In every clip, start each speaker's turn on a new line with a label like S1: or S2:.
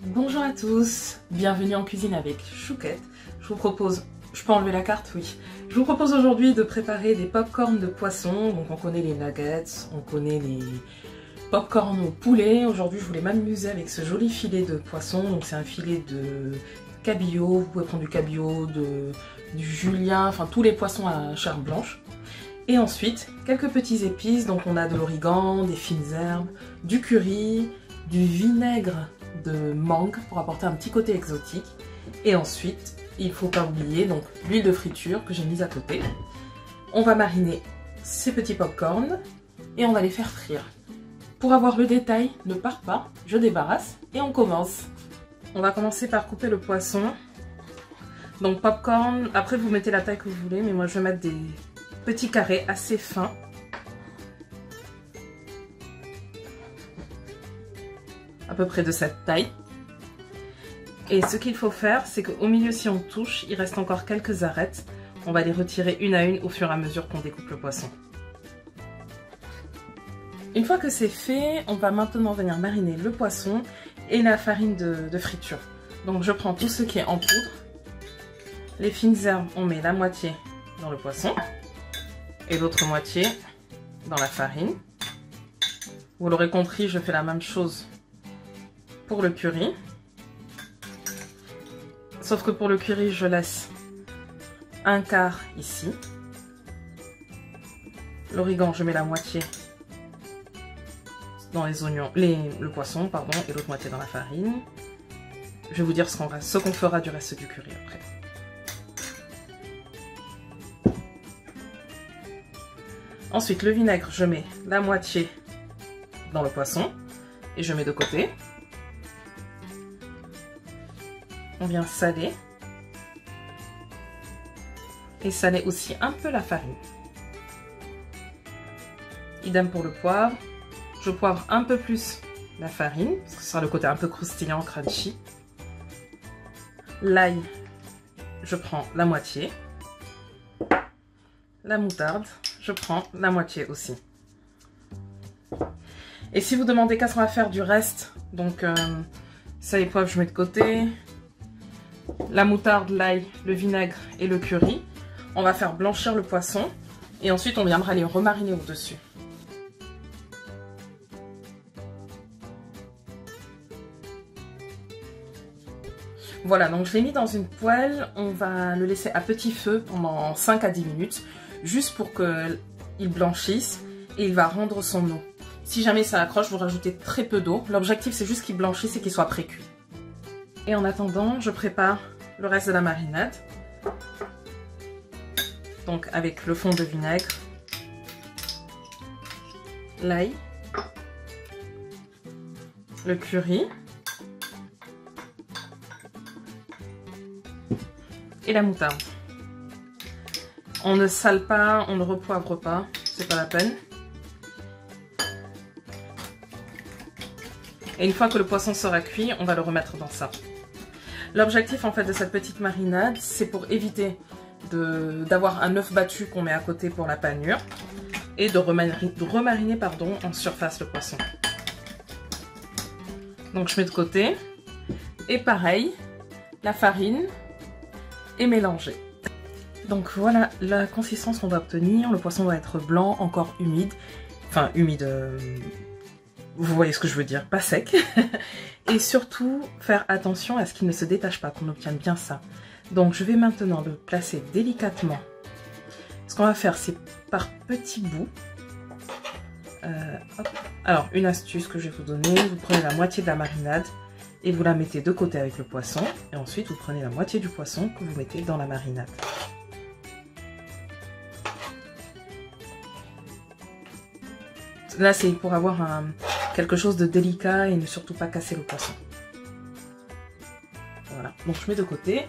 S1: Bonjour à tous, bienvenue en cuisine avec Chouquette. Je vous propose, je peux enlever la carte, oui. Je vous propose aujourd'hui de préparer des pop-corn de poisson. Donc on connaît les nuggets, on connaît les pop-corn au poulet. Aujourd'hui je voulais m'amuser avec ce joli filet de poisson. Donc c'est un filet de cabillaud, vous pouvez prendre du cabillaud, du julien, enfin tous les poissons à chair blanche. Et ensuite, quelques petits épices, donc on a de l'origan, des fines herbes, du curry, du vinaigre de mangue pour apporter un petit côté exotique. Et ensuite, il ne faut pas oublier donc l'huile de friture que j'ai mise à côté. On va mariner ces petits pop-corn et on va les faire frire. Pour avoir le détail, ne pars pas, je débarrasse et on commence. On va commencer par couper le poisson. Donc pop-corn, après vous mettez la taille que vous voulez, mais moi je vais mettre des petits carrés assez fins. À peu près de cette taille. Et ce qu'il faut faire, c'est qu'au milieu, si on touche, il reste encore quelques arêtes. On va les retirer une à une au fur et à mesure qu'on découpe le poisson. Une fois que c'est fait, on va maintenant venir mariner le poisson et la farine de friture. Donc je prends tout ce qui est en poudre. Les fines herbes, on met la moitié dans le poisson et l'autre moitié dans la farine. Vous l'aurez compris, je fais la même chose pour le curry. Sauf que pour le curry, je laisse un quart ici. L'origan, je mets la moitié dans les oignons, le poisson, pardon, et l'autre moitié dans la farine. Je vais vous dire ce qu'on fera du reste du curry après. Ensuite, le vinaigre, je mets la moitié dans le poisson et je mets de côté. On vient saler. Et saler aussi un peu la farine. Idem pour le poivre. Je poivre un peu plus la farine, parce que ce sera le côté un peu croustillant, crunchy. L'ail, je prends la moitié. La moutarde, je prends la moitié aussi. Et si vous demandez qu'est-ce qu'on va faire du reste, donc ça et poivre, je mets de côté. La moutarde, l'ail, le vinaigre et le curry. On va faire blanchir le poisson et ensuite on viendra les remariner au-dessus. Voilà, donc je l'ai mis dans une poêle. On va le laisser à petit feu pendant 5 à 10 minutes, juste pour qu'il blanchisse et il va rendre son eau. Si jamais ça accroche, vous rajoutez très peu d'eau. L'objectif, c'est juste qu'il blanchisse et qu'il soit pré-cuit. Et en attendant, je prépare le reste de la marinade. Donc avec le fond de vinaigre, l'ail, le curry et la moutarde. On ne sale pas, on ne repoivre pas, c'est pas la peine. Et une fois que le poisson sera cuit, on va le remettre dans ça. L'objectif en fait de cette petite marinade, c'est pour éviter d'avoir un œuf battu qu'on met à côté pour la panure et de remariner pardon, en surface le poisson. Donc je mets de côté et pareil, la farine est mélangée. Donc voilà la consistance qu'on va obtenir. Le poisson va être blanc, encore humide, enfin humide, vous voyez ce que je veux dire, pas sec. Et surtout faire attention à ce qu'il ne se détache pas, qu'on obtienne bien ça. Donc je vais maintenant le placer délicatement. Ce qu'on va faire, c'est par petits bouts. Alors une astuce que je vais vous donner, vous prenez la moitié de la marinade et vous la mettez de côté avec le poisson. Et ensuite vous prenez la moitié du poisson que vous mettez dans la marinade. Là c'est pour avoir quelque chose de délicat et ne surtout pas casser le poisson. Voilà, donc je mets de côté.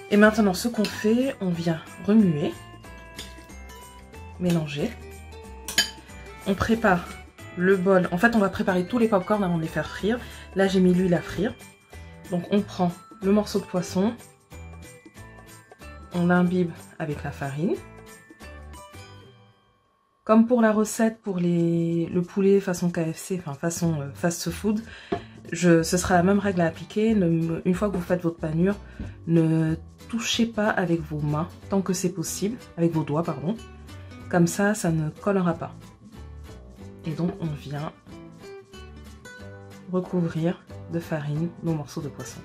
S1: Et maintenant, ce qu'on fait, on vient remuer, mélanger. On prépare le bol. En fait, on va préparer tous les pop-corn avant de les faire frire. Là, j'ai mis l'huile à frire. Donc, on prend le morceau de poisson. On l'imbibe avec la farine. Comme pour la recette pour le poulet façon KFC, enfin façon fast food, ce sera la même règle à appliquer. Une fois que vous faites votre panure, ne touchez pas avec vos mains tant que c'est possible, avec vos doigts pardon. Comme ça, ça ne collera pas. Et donc on vient recouvrir de farine nos morceaux de poisson.